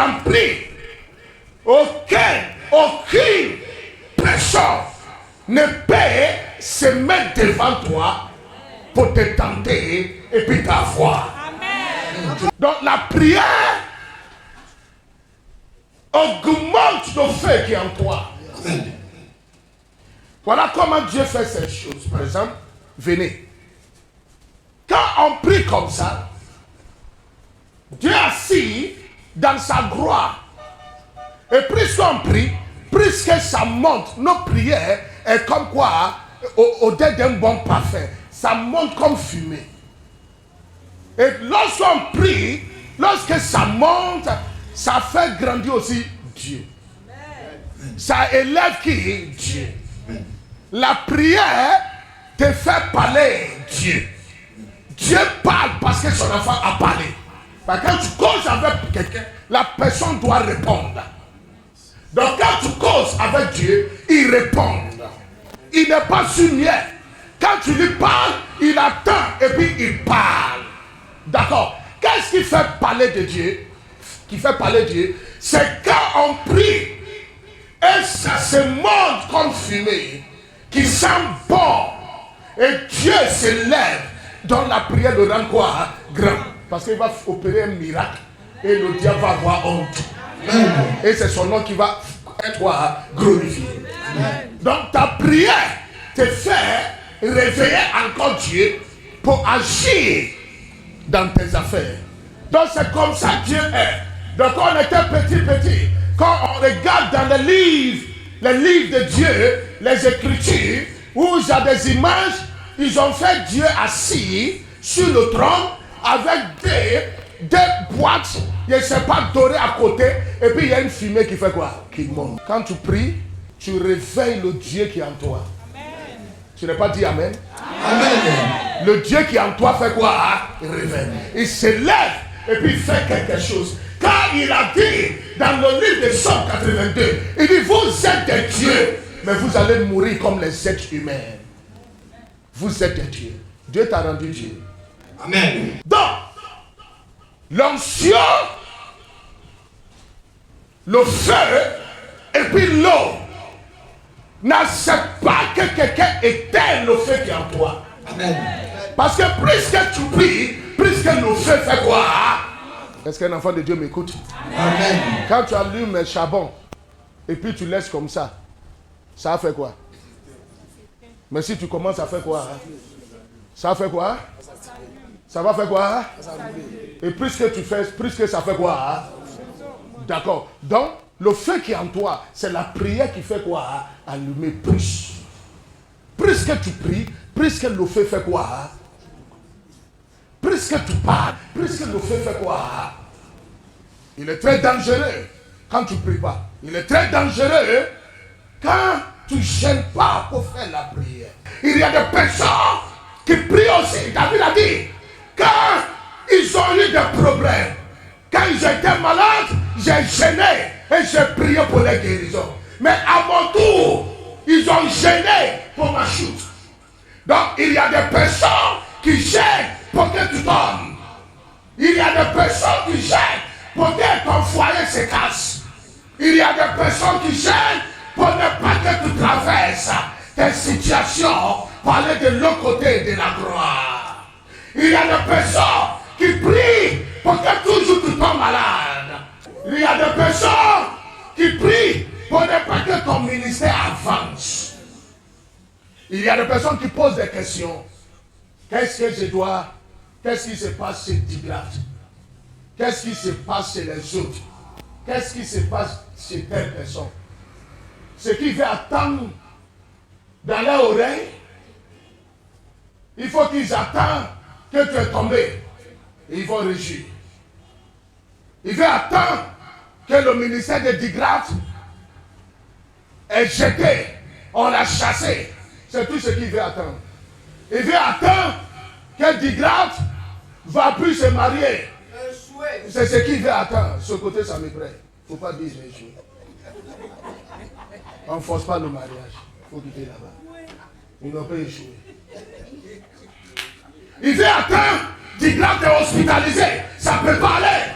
rempli. Aucune personne ne peut se mettre devant toi pour te tenter et puis t'avoir. Donc la prière augmente le feu qui est en toi. Amen. Voilà comment Dieu fait ces choses. Par exemple, venez. Quand on prie comme ça, Dieu assis dans sa gloire. Et plus qu'on prie, plus que ça monte. Nos prières est comme quoi, au-delà d'un bon parfum, ça monte comme fumée. Et lorsqu'on prie, lorsque ça monte, ça fait grandir aussi Dieu. Ça élève qui? Dieu. La prière te fait parler Dieu. Dieu parle parce que son enfant a parlé. Parce que quand tu causes avec quelqu'un, la personne doit répondre. Donc quand tu causes avec Dieu, il répond. Il n'est pas sourd-muet. Quand tu lui parles, il attend et puis il parle. D'accord. Qu'est-ce qui fait parler de Dieu? Qui fait parler de Dieu, c'est quand on prie et ça se monte comme fumée, qui sent bon, et Dieu se lève, dans la prière le rend quoi? Grand. Parce qu'il va opérer un miracle et le diable va avoir honte. Et c'est son nom qui va être glorifié. Donc ta prière te fait réveiller encore Dieu pour agir dans tes affaires. Donc c'est comme ça Dieu est. Donc quand on était petit, quand on regarde dans les livres de Dieu, les Écritures, où il y a des images, ils ont fait Dieu assis sur le trône avec des boîtes, je ne sais pas, dorées à côté, et puis il y a une fumée qui fait quoi? Qui monte. Quand tu pries, tu réveilles le Dieu qui est en toi. Amen. Tu n'as pas dit Amen? Amen. Le Dieu qui est en toi fait quoi? Réveille. Il se lève et puis il fait quelque chose. Car il a dit dans le livre de Psaume 82, il dit vous êtes des dieux, mais vous allez mourir comme les êtres humains. Vous êtes des dieux. Dieu t'a rendu Dieu. Amen. Donc, l'onction, le feu et puis l'eau n'acceptent pas que quelqu'un éteigne le feu qui est en toi. Amen. Parce que plus que tu pries, plus que le feu fait quoi? Est-ce qu'un enfant de Dieu m'écoute? Amen. Quand tu allumes un charbon et puis tu laisses comme ça fait quoi? Mais si tu commences à faire quoi? Ça fait quoi? Ça va faire quoi? Et plus que tu fais, plus que ça fait quoi? D'accord. Donc, le feu qui est en toi, c'est la prière qui fait quoi? Allumer plus. Plus que tu pries, plus que le feu fait quoi? Plus que tu parles, plus que le feu fait quoi? Il est très dangereux quand tu ne pries pas. Il est très dangereux quand tu ne gênes pas pour faire la prière. Il y a des personnes qui prient aussi. David a dit, quand ils ont eu des problèmes, quand ils étaient malades, j'ai gêné et j'ai prié pour les guérisons. Mais à mon tour, ils ont gêné pour ma chute. Donc il y a des personnes qui gênent pour que tu tombes. Il y a des personnes qui gênent pour que ton foyer se casse. Il y a des personnes qui gênent pour ne pas que tu traverses tes situations pour aller de l'autre côté de la gloire. Il y a des personnes qui prient pour que toujours tu tombes malade. Il y a des personnes qui prient pour ne pas que ton ministère avance. Il y a des personnes qui posent des questions. Qu'est-ce que je dois? Qu'est-ce qui se passe chez Tigrat? Qu'est-ce qui se passe chez les autres? Qu'est-ce qui se passe chez telle personne? Ce qui veut attendre dans leur oreille, il faut qu'ils attendent que tu es tombé. Et ils vont réagir. Il veut attendre que le ministère de Tigrat est jeté. On l'a chassé. C'est tout ce qu'il veut attendre. Il veut attendre que Tigrat va plus se marier. C'est ce qu'il veut attendre. Ce côté, ça me prête. Il ne faut pas dire j'ai échoué. On ne force pas le mariage. Il faut quitter là-bas. Ils n'ont pas échoué. Il veut attendre. Tigrat est hospitalisé. Ça ne peut pas aller.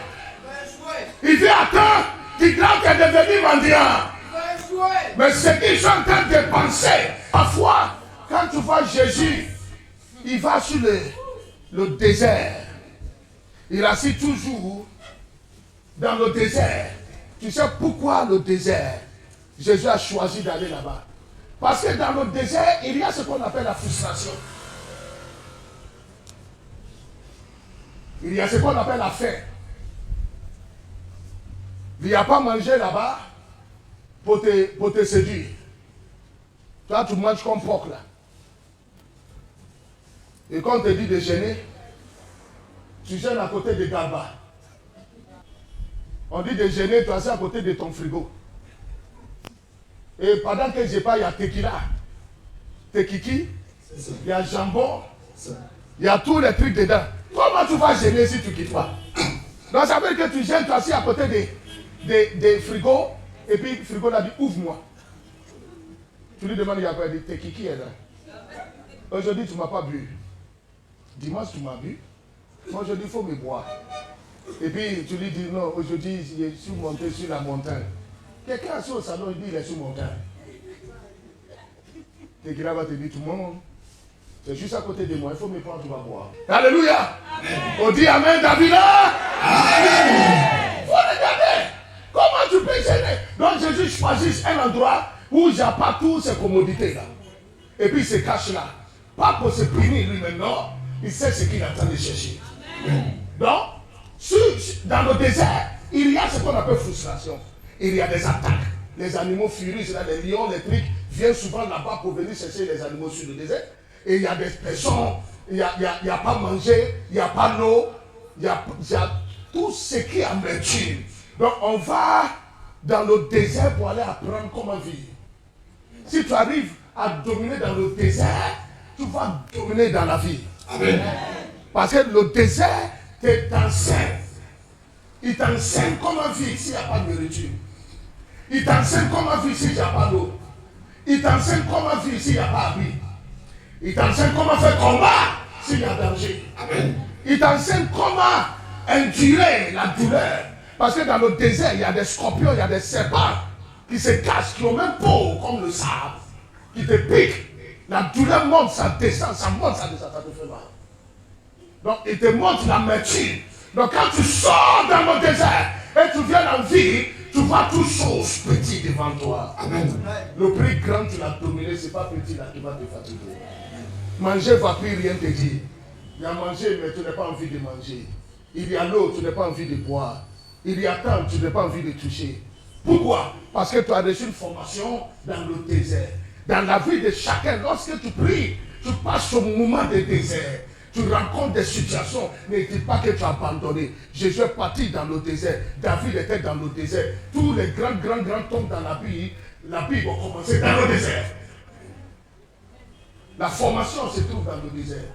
Il veut atteint du grand est devenu mendiant. Mais ce qu'ils sont en train de penser, parfois, quand tu vois Jésus, il va sur le désert. Il assit toujours dans le désert. Tu sais pourquoi le désert? Jésus a choisi d'aller là-bas. Parce que dans le désert, il y a ce qu'on appelle la frustration. Il y a ce qu'on appelle la faim. Il n'y a pas mangé là-bas pour te séduire. Toi, tu manges comme porc là. Et quand on te dit de gêner, tu gênes à côté de Galba. On dit de gêner, tu es à côté de ton frigo. Et pendant que je parle, il y a tequila, tekiki, il y a jambon, il y a tous les trucs dedans. Comment tu vas gêner si tu ne quittes pas? Donc ça veut dire que tu gênes, tu es assis à côté des frigos, et puis le frigo l'a dit, ouvre-moi. Tu lui demandes, il y a quoi? Il dit, tekiki est là. Aujourd'hui, tu ne m'as pas bu. Dimanche, tu m'as bu. Moi, je dis, il faut me boire. Et puis, tu lui dis, non, aujourd'hui, je suis monté sur la montagne. Quelqu'un assis au salon, il dit, il est sur montagne. Tequila va te dire, tout le monde, c'est juste à côté de moi, il faut me prendre, tu vas boire. Alléluia. On dit Amen, David là. Amen. Il faut regarder. Comment tu peux gêner? Donc, Jésus choisit un endroit où il n'y a pas toutes ces commodités là. Et puis, il se cache là. Pas pour se punir lui maintenant. Il sait ce qu'il est en train de chercher. Donc, dans le désert, il y a ce qu'on appelle frustration. Il y a des attaques. Les animaux furieux, les lions, les trucs, viennent souvent là-bas pour venir chercher les animaux sur le désert. Et il y a des personnes, il n'y a pas manger, il n'y a pas l'eau, il y a tout ce qui est amertume. Donc, on va dans le désert pour aller apprendre comment vivre. Si tu arrives à dominer dans le désert, tu vas dominer dans la vie. Amen. Parce que le désert t'enseigne. Il t'enseigne comment vivre s'il n'y a pas de nourriture. Il t'enseigne comment vivre s'il n'y a pas d'eau. Il t'enseigne comment vivre s'il n'y a pas d'abri. Il t'enseigne comment faire combat s'il y a danger. Amen. Il t'enseigne comment endurer la douleur. Parce que dans le désert, il y a des scorpions, il y a des serpents qui se cachent, qui ont même peau comme le sable, qui te piquent. La douleur monte, ça descend, ça monte, ça descend, ça te fait mal. Donc, il te montre l'amertume. Donc, quand tu sors dans le désert et tu viens en vie, tu vois toutes choses petites devant toi. Amen. Le prix grand, tu l'as dominé, ce n'est pas petit là qui va te fatiguer. Manger ne va plus rien te dire. Il y a manger, mais tu n'as pas envie de manger. Il y a l'eau, tu n'as pas envie de boire. Il y a temps, tu n'as pas envie de toucher. Pourquoi? Parce que tu as reçu une formation dans le désert. Dans la vie de chacun, lorsque tu pries, tu passes au moment de désert. Tu rencontres des situations, ne dis pas que tu as abandonné. Jésus est parti dans le désert. David était dans le désert. Tous les grands tombent dans la Bible va commencer dans le désert. La formation se trouve dans le désert.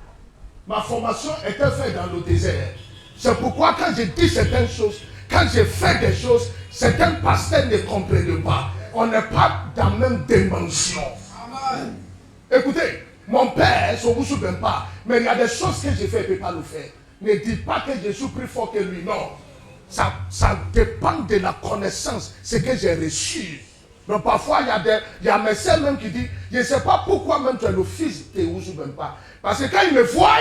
Ma formation était faite dans le désert. C'est pourquoi quand je dis certaines choses, quand je fais des choses, certains pasteurs ne comprennent pas. On n'est pas dans la même dimension. Amen. Écoutez, mon père, je ne vous souviens pas, mais il y a des choses que j'ai fait, il ne peut pas le faire. Ne dites pas que je suis plus fort que lui, non. Ça dépend de la connaissance, ce que j'ai reçu. Donc parfois, il y a mes soeurs même qui disent, je ne sais pas pourquoi même tu es le fils de vous souviens pas. Parce que quand ils me voient,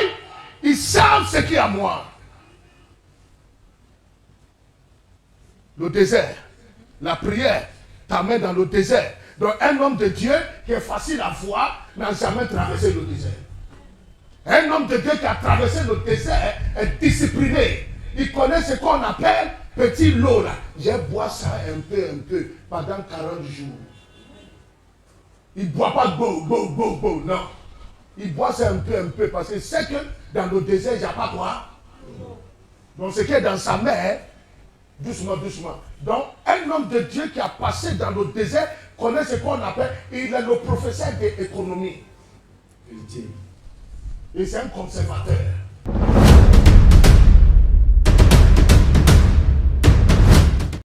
ils savent ce qu'il y a à moi. Le désert, la prière t'amène dans le désert. Donc un homme de Dieu qui est facile à voir n'a jamais traversé le désert. Un homme de Dieu qui a traversé le désert est discipliné. Il connaît ce qu'on appelle petit lot là. Je bois ça un peu pendant 40 jours. Il ne boit pas beau, non. Il boit ça un peu parce qu'il sait que dans le désert, il n'y a pas quoi. Donc ce qui est dans sa main, doucement. Donc un homme de Dieu qui a passé dans le désert connaît ce qu'on appelle, il est le professeur d'économie. Et c'est un conservateur.